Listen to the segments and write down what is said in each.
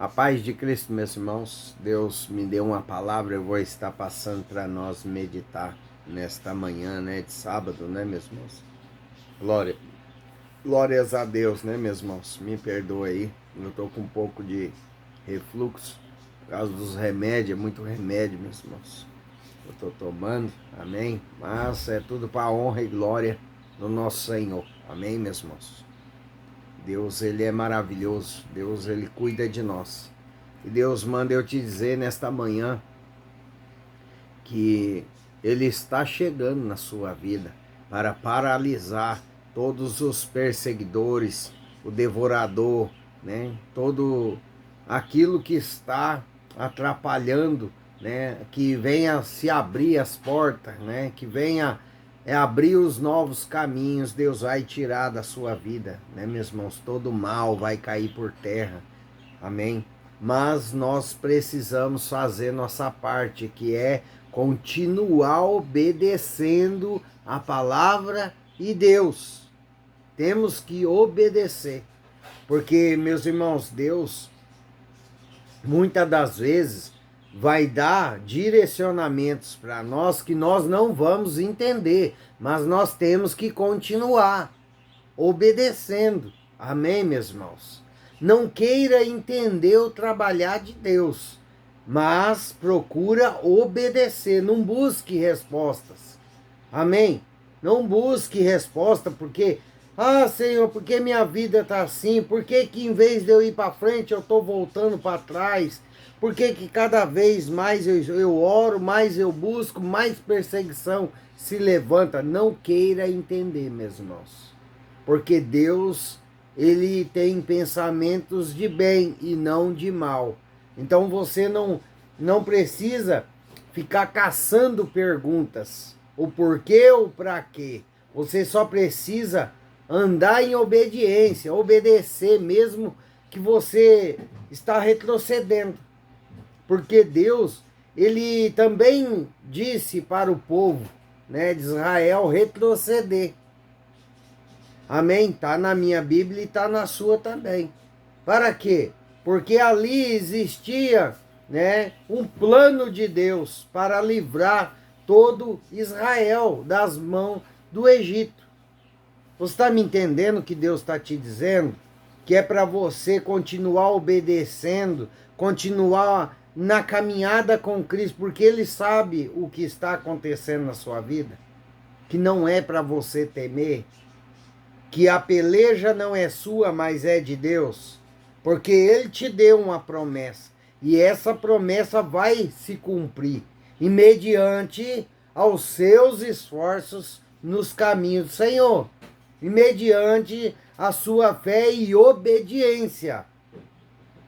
A paz de Cristo, meus irmãos. Deus me deu uma palavra, eu vou estar passando para nós meditar nesta manhã, né, de sábado, né, meus irmãos? Glórias a Deus, né, meus irmãos? Me perdoa aí, eu tô com um pouco de refluxo por causa dos remédios, é muito remédio, meus irmãos. Eu tô tomando, amém? Mas é tudo para honra e glória do nosso Senhor, amém, meus irmãos? Deus, ele é maravilhoso, Deus, ele cuida de nós. E Deus manda eu te dizer nesta manhã que ele está chegando na sua vida para paralisar todos os perseguidores, o devorador, né? Todo aquilo que está atrapalhando, né? Que venha se abrir as portas, né? Que venha abrir os novos caminhos. Deus vai tirar da sua vida, né, meus irmãos? Todo mal vai cair por terra. Amém? Mas nós precisamos fazer nossa parte, que é continuar obedecendo a palavra de Deus. Temos que obedecer. Porque, meus irmãos, Deus, muitas das vezes, vai dar direcionamentos para nós que nós não vamos entender, mas nós temos que continuar obedecendo. Amém, meus irmãos? Não queira entender o trabalhar de Deus, mas procura obedecer, não busque respostas. Amém? Não busque resposta porque, Senhor, por que minha vida está assim? Por que em vez de eu ir para frente eu estou voltando para trás? Por que cada vez mais eu oro, mais eu busco, mais perseguição se levanta? Não queira entender, meus irmãos. Porque Deus, ele tem pensamentos de bem e não de mal. Então você não precisa ficar caçando perguntas, o porquê ou para quê. Você só precisa andar em obediência, obedecer mesmo que você está retrocedendo. Porque Deus, ele também disse para o povo, né, de Israel retroceder. Amém? Está na minha Bíblia e está na sua também. Para quê? Porque ali existia, né, um plano de Deus para livrar todo Israel das mãos do Egito. Você está me entendendo o que Deus está te dizendo? Que é para você continuar obedecendo, continuar na caminhada com Cristo, porque Ele sabe o que está acontecendo na sua vida. Que não é para você temer, que a peleja não é sua, mas é de Deus, porque Ele te deu uma promessa, e essa promessa vai se cumprir, e mediante aos seus esforços nos caminhos do Senhor, e mediante a sua fé e obediência.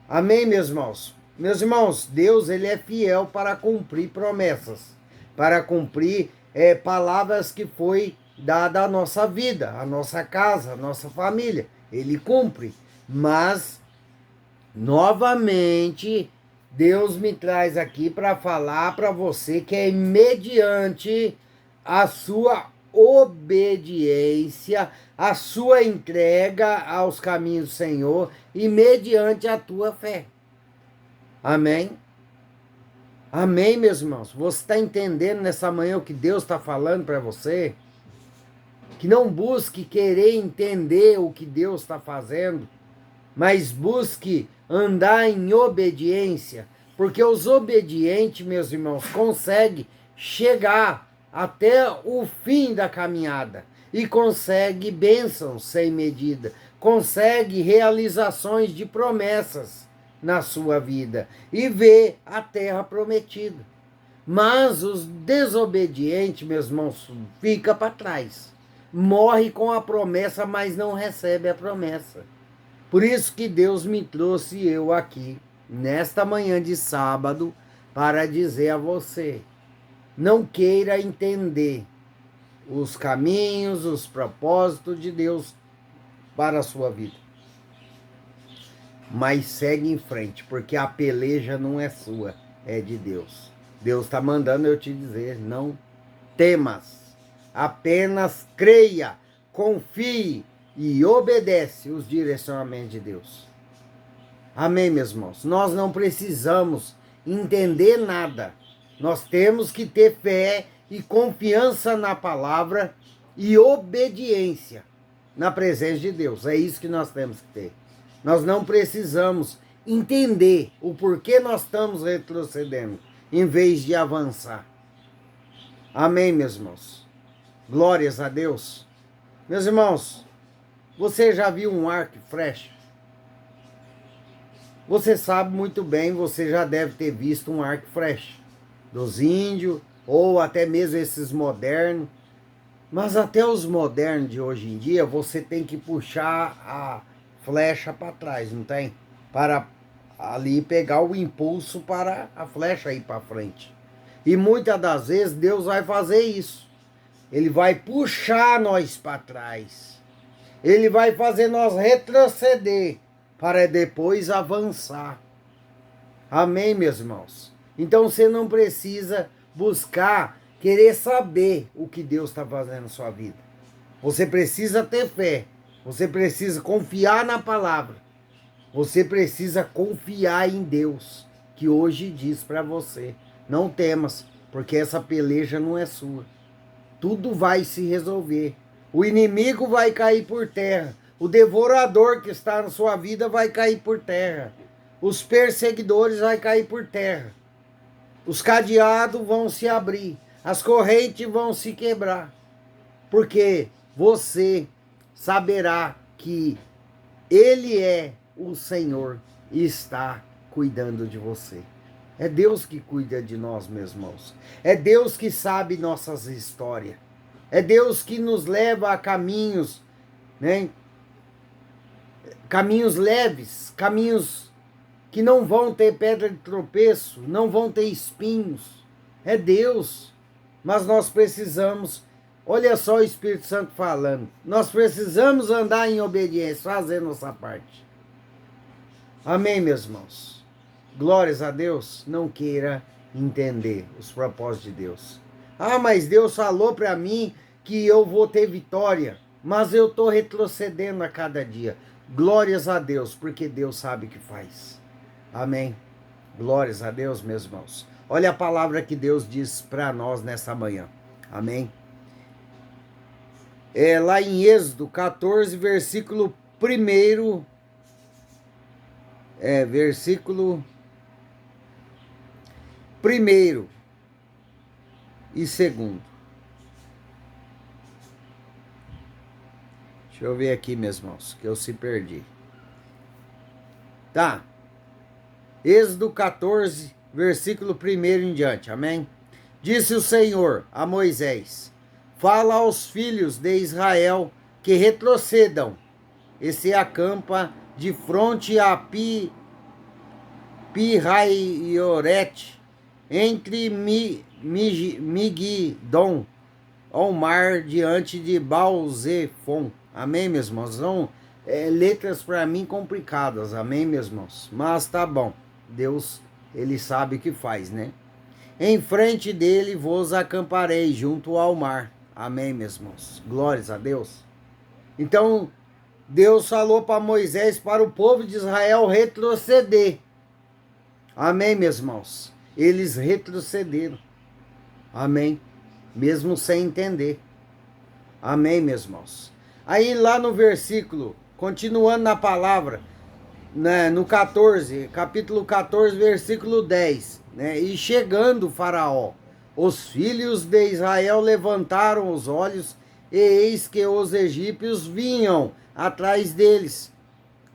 Amém, meus irmãos? Meus irmãos, Deus, ele é fiel para cumprir promessas, para cumprir palavras que foi dada à nossa vida, à nossa casa, à nossa família. Ele cumpre. Mas, novamente, Deus me traz aqui para falar para você que é mediante a sua obediência, a sua entrega aos caminhos do Senhor e mediante a tua fé. Amém? Amém, meus irmãos? Você está entendendo nessa manhã o que Deus está falando para você? Que não busque querer entender o que Deus está fazendo, mas busque andar em obediência, porque os obedientes, meus irmãos, conseguem chegar até o fim da caminhada e consegue bênçãos sem medida, consegue realizações de promessas na sua vida e ver a terra prometida. Mas os desobedientes, meus irmãos, fica para trás. Morre com a promessa, mas não recebe a promessa. Por isso que Deus me trouxe eu aqui, nesta manhã de sábado, para dizer a você, não queira entender os caminhos, os propósitos de Deus para a sua vida. Mas segue em frente, porque a peleja não é sua, é de Deus. Deus está mandando eu te dizer, não temas, apenas creia, confie e obedece os direcionamentos de Deus. Amém, meus irmãos? Nós não precisamos entender nada. Nós temos que ter fé e confiança na palavra e obediência na presença de Deus. É isso que nós temos que ter. Nós não precisamos entender o porquê nós estamos retrocedendo, em vez de avançar. Amém, meus irmãos? Glórias a Deus. Meus irmãos, você já viu um arco e flecha? Você sabe muito bem, você já deve ter visto um arco e flecha dos índios, ou até mesmo esses modernos. Mas até os modernos de hoje em dia, você tem que puxar a flecha para trás, não tem? Para ali pegar o impulso para a flecha ir para frente. E muitas das vezes Deus vai fazer isso. Ele vai puxar nós para trás. Ele vai fazer nós retroceder para depois avançar. Amém, meus irmãos? Então você não precisa buscar, querer saber o que Deus está fazendo na sua vida. Você precisa ter fé. Você precisa confiar na palavra. Você precisa confiar em Deus, que hoje diz para você: não temas, porque essa peleja não é sua. Tudo vai se resolver. O inimigo vai cair por terra. O devorador que está na sua vida vai cair por terra. Os perseguidores vão cair por terra. Os cadeados vão se abrir. As correntes vão se quebrar. Porque você saberá que Ele é o Senhor e está cuidando de você. É Deus que cuida de nós, meus irmãos. É Deus que sabe nossas histórias. É Deus que nos leva a caminhos, né? Caminhos leves, caminhos que não vão ter pedra de tropeço, não vão ter espinhos. É Deus. Mas nós precisamos, olha só o Espírito Santo falando, nós precisamos andar em obediência, fazer nossa parte. Amém, meus irmãos? Glórias a Deus. Não queira entender os propósitos de Deus. Ah, mas Deus falou para mim que eu vou ter vitória, mas eu estou retrocedendo a cada dia. Glórias a Deus, porque Deus sabe o que faz. Amém. Glórias a Deus, meus irmãos. Olha a palavra que Deus diz para nós nessa manhã. Amém. É lá em Êxodo 14, versículo 1. Versículo 1 e 2. Deixa eu ver aqui, meus irmãos, que eu se perdi. Tá. Êxodo 14, versículo 1 em diante. Amém? Disse o Senhor a Moisés: fala aos filhos de Israel que retrocedam e se acampa de fronte a Pi-Hahirote, entre Migdon ao mar, diante de Baal-Zefon. Amém, meus irmãos? São letras para mim complicadas, amém, meus irmãos? Mas tá bom, Deus, Ele sabe o que faz, né? Em frente dele vos acamparei junto ao mar. Amém, meus irmãos? Glórias a Deus. Então, Deus falou para Moisés, para o povo de Israel retroceder. Amém, meus irmãos? Eles retrocederam. Amém. Mesmo sem entender. Amém, meus irmãos? Aí lá no versículo, continuando na palavra, né, no 14, capítulo 14, versículo 10, né? E chegando Faraó, os filhos de Israel levantaram os olhos, e eis que os egípcios vinham atrás deles,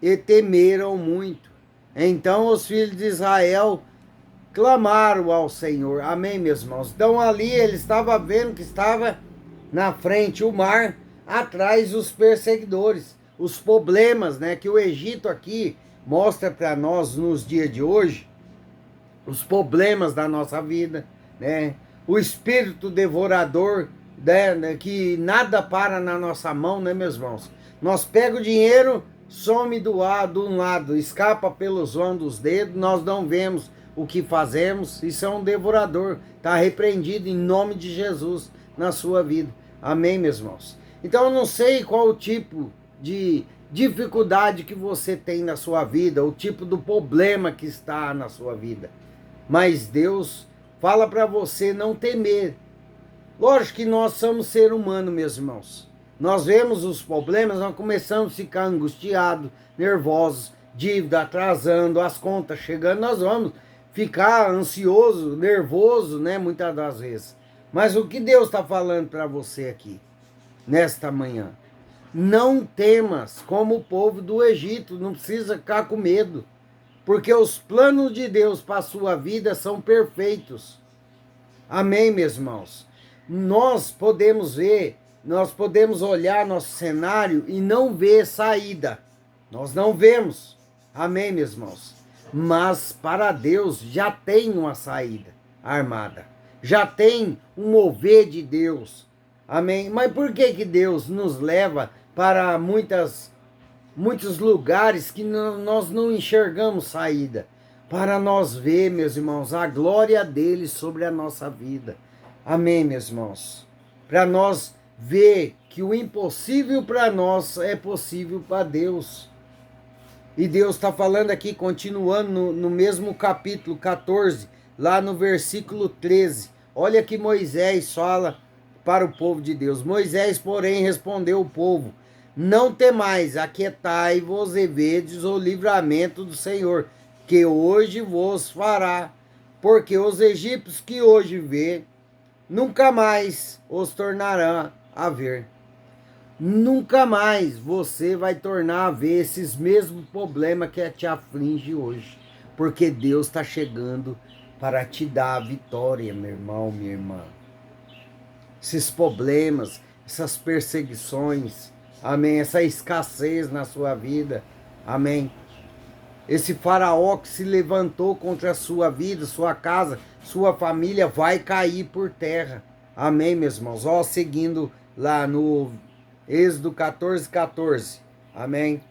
e temeram muito. Então os filhos de Israel clamaram ao Senhor. Amém, meus irmãos? Então ali ele estava vendo que estava na frente o mar, atrás os perseguidores, os problemas, né, que o Egito aqui mostra para nós nos dias de hoje, os problemas da nossa vida, né, o espírito devorador, né, que nada para na nossa mão, né, meus irmãos? Nós pega o dinheiro, some do um lado, escapa pelos vãos dos dedos, nós não vemos o que fazemos. Isso é um devorador, está repreendido em nome de Jesus na sua vida. Amém, meus irmãos? Então eu não sei qual o tipo de dificuldade que você tem na sua vida, o tipo do problema que está na sua vida. Mas Deus fala para você não temer. Lógico que nós somos ser humano, meus irmãos. Nós vemos os problemas, nós começamos a ficar angustiados, nervosos, dívida atrasando, as contas chegando, nós vamos ficar ansioso, nervoso, né, muitas das vezes. Mas o que Deus está falando para você aqui, nesta manhã? Não temas como o povo do Egito, não precisa ficar com medo, porque os planos de Deus para a sua vida são perfeitos. Amém, meus irmãos? Nós podemos ver, nós podemos olhar nosso cenário e não ver saída. Nós não vemos. Amém, meus irmãos? Mas para Deus já tem uma saída armada. Já tem um mover de Deus. Amém? Mas por que Deus nos leva para muitos lugares que nós não enxergamos saída? Para nós ver, meus irmãos, a glória dele sobre a nossa vida. Amém, meus irmãos? Para nós ver que o impossível para nós é possível para Deus. E Deus está falando aqui, continuando no mesmo capítulo 14, lá no versículo 13. Olha que Moisés fala para o povo de Deus. Moisés, porém, respondeu o povo: não temais, aquietai-vos e vedes o livramento do Senhor, que hoje vos fará, porque os egípcios que hoje vê, nunca mais os tornarão a ver. Nunca mais você vai tornar a ver esses mesmos problemas que te aflige hoje, porque Deus está chegando para te dar a vitória, meu irmão, minha irmã. Esses problemas, essas perseguições, amém, essa escassez na sua vida, amém. Esse faraó que se levantou contra a sua vida, sua casa, sua família, vai cair por terra. Amém, meus irmãos? Ó, seguindo lá no Êxodo 14:14. Amém.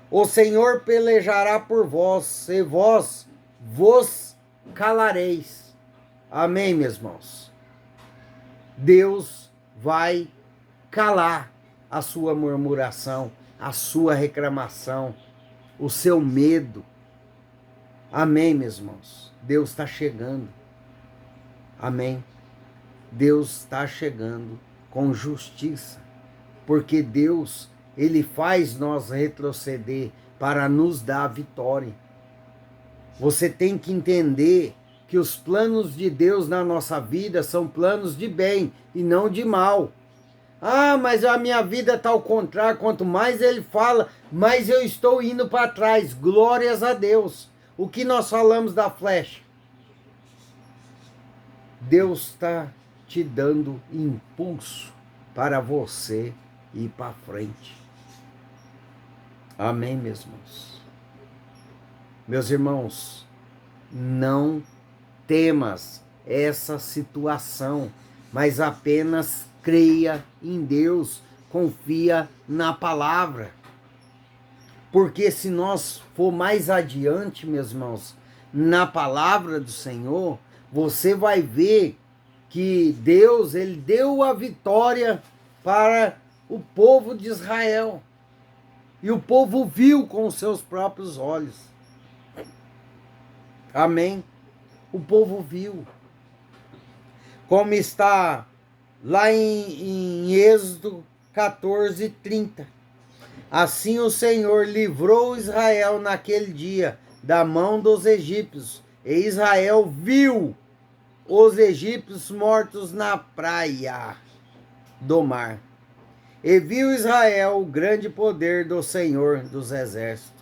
O Senhor pelejará por vós, e vós vos calareis. Amém, meus irmãos? Deus vai calar a sua murmuração, a sua reclamação, o seu medo. Amém, meus irmãos? Deus está chegando. Amém? Deus está chegando com justiça, porque Deus, ele faz nós retroceder para nos dar a vitória. Você tem que entender que os planos de Deus na nossa vida são planos de bem e não de mal. Ah, mas a minha vida está ao contrário, quanto mais ele fala, mais eu estou indo para trás. Glórias a Deus. O que nós falamos da flecha? Deus está te dando impulso para você ir para frente. Amém, meus irmãos? Meus irmãos, não temas essa situação, mas apenas creia em Deus, confia na palavra. Porque se nós for mais adiante, meus irmãos, na palavra do Senhor, você vai ver que Deus, ele deu a vitória para o povo de Israel. E o povo viu com os seus próprios olhos. Amém? O povo viu. Como está lá em Êxodo 14:30. Assim o Senhor livrou Israel naquele dia da mão dos egípcios, e Israel viu os egípcios mortos na praia do mar. E viu Israel o grande poder do Senhor dos exércitos.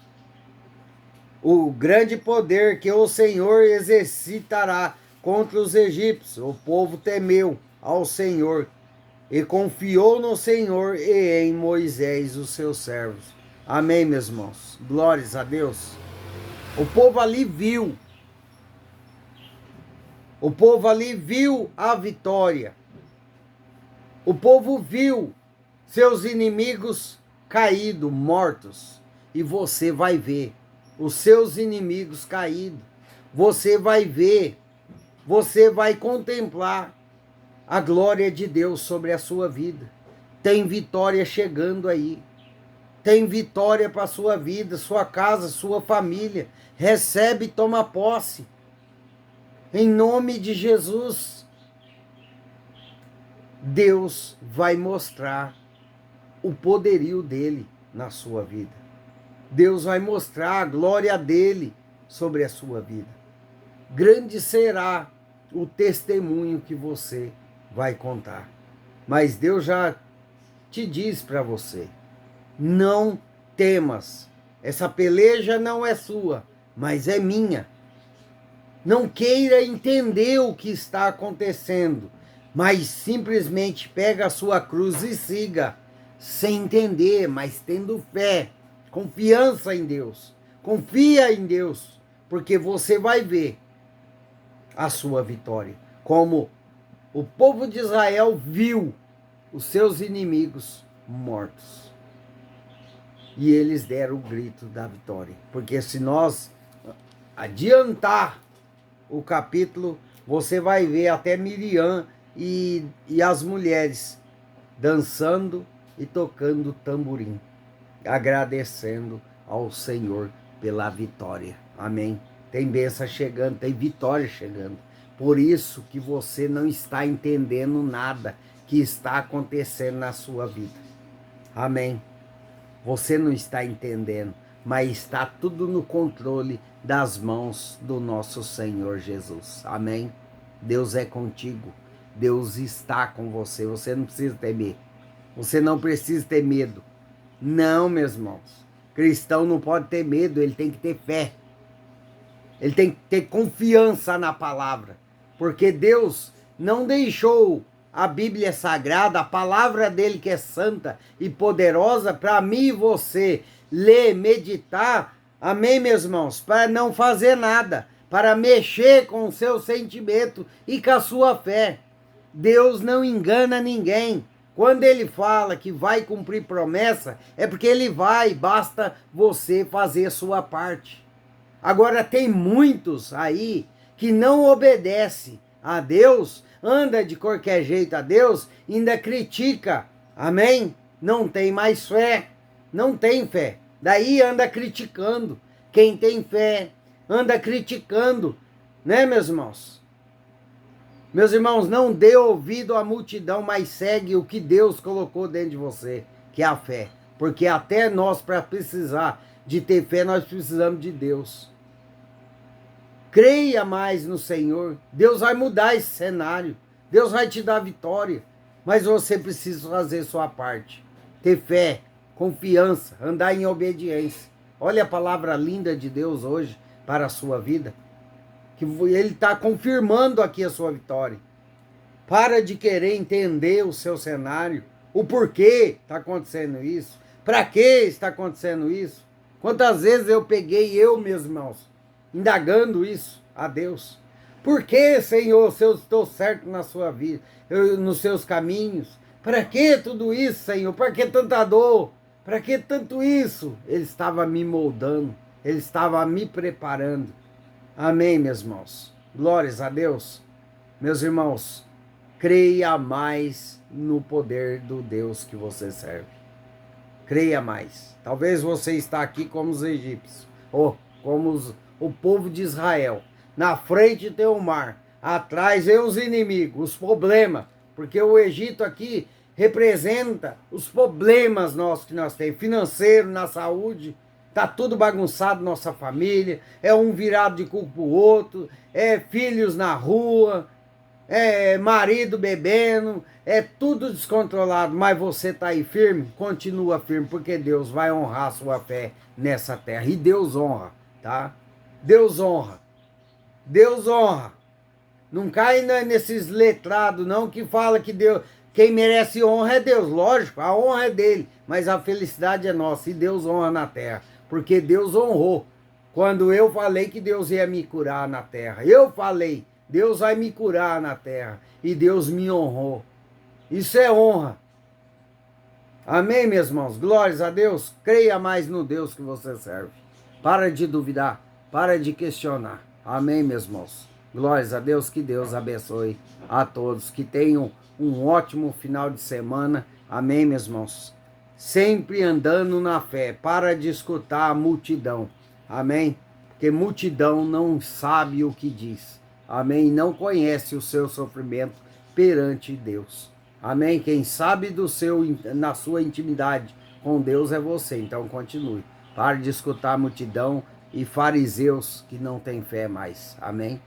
O grande poder que o Senhor exercitará contra os egípcios. O povo temeu ao Senhor e confiou no Senhor e em Moisés, os seus servos. Amém, meus irmãos? Glórias a Deus. O povo ali viu. O povo ali viu a vitória. O povo viu seus inimigos caídos, mortos. E você vai ver os seus inimigos caídos. Você vai ver, você vai contemplar a glória de Deus sobre a sua vida. Tem vitória chegando aí. Tem vitória para a sua vida, sua casa, sua família. Recebe e toma posse. Em nome de Jesus. Deus vai mostrar o poderio dele na sua vida. Deus vai mostrar a glória dele sobre a sua vida. Grande será o testemunho que você vai contar. Mas Deus já te diz para você: não temas. Essa peleja não é sua, mas é minha. Não queira entender o que está acontecendo, mas simplesmente pega a sua cruz e siga, sem entender, mas tendo fé, confiança em Deus. Confia em Deus, porque você vai ver a sua vitória. Como o povo de Israel viu os seus inimigos mortos. E eles deram o grito da vitória. Porque se nós adiantar o capítulo, você vai ver até Miriam e as mulheres dançando e tocando tamborim, agradecendo ao Senhor pela vitória. Amém? Tem bênção chegando, tem vitória chegando. Por isso que você não está entendendo nada que está acontecendo na sua vida. Amém? Você não está entendendo, mas está tudo no controle das mãos do nosso Senhor Jesus. Amém? Deus é contigo. Deus está com você. Você não precisa temer. Você não precisa ter medo. Não, meus irmãos. Cristão não pode ter medo, ele tem que ter fé. Ele tem que ter confiança na palavra. Porque Deus não deixou a Bíblia Sagrada, a palavra dele que é santa e poderosa, para mim e você ler, meditar, amém, meus irmãos? Para não fazer nada, para mexer com o seu sentimento e com a sua fé. Deus não engana ninguém. Quando ele fala que vai cumprir promessa, é porque ele vai, basta você fazer a sua parte. Agora tem muitos aí que não obedecem a Deus, anda de qualquer jeito a Deus, ainda critica, amém? Não tem mais fé, não tem fé. Daí anda criticando. Quem tem fé anda criticando, né, meus irmãos? Meus irmãos, não dê ouvido à multidão, mas segue o que Deus colocou dentro de você, que é a fé. Porque até nós, para precisar de ter fé, nós precisamos de Deus. Creia mais no Senhor. Deus vai mudar esse cenário. Deus vai te dar vitória. Mas você precisa fazer sua parte. Ter fé, confiança, andar em obediência. Olha a palavra linda de Deus hoje para a sua vida. Que ele está confirmando aqui a sua vitória. Para de querer entender o seu cenário. O porquê está acontecendo isso. Para que está acontecendo isso. Quantas vezes eu peguei meus irmãos, indagando isso a Deus. Por que, Senhor, se eu estou certo na sua vida, nos seus caminhos? Para que tudo isso, Senhor? Para que tanta dor? Para que tanto isso? Ele estava me moldando, ele estava me preparando. Amém, meus irmãos? Glórias a Deus. Meus irmãos, creia mais no poder do Deus que você serve. Creia mais. Talvez você está aqui como os egípcios, ou como o povo de Israel. Na frente tem o mar, atrás vem os inimigos, os problemas, porque o Egito aqui representa os problemas nossos que nós temos, financeiro, na saúde, tá tudo bagunçado, nossa família, é um virado de cu pro outro, é filhos na rua, é marido bebendo, é tudo descontrolado, mas você tá aí firme, continua firme, porque Deus vai honrar a sua fé nessa terra, e Deus honra, tá? Deus honra. Deus honra. Não cai nesses letrados não que fala que Deus, quem merece honra é Deus. Lógico, a honra é dele, mas a felicidade é nossa e Deus honra na terra, porque Deus honrou. Quando eu falei que Deus ia me curar na terra, eu falei, Deus vai me curar na terra e Deus me honrou. Isso é honra. Amém, meus irmãos? Glórias a Deus. Creia mais no Deus que você serve. Para de duvidar. Para de questionar. Amém, meus irmãos? Glórias a Deus, que Deus abençoe a todos. Que tenham um ótimo final de semana. Amém, meus irmãos? sempre andando na fé. Para de escutar a multidão. Amém? Porque multidão não sabe o que diz. Amém? Não conhece o seu sofrimento perante Deus. Amém? Quem sabe na sua intimidade com Deus é você. Então continue. Pare de escutar a multidão e fariseus que não têm fé mais. Amém?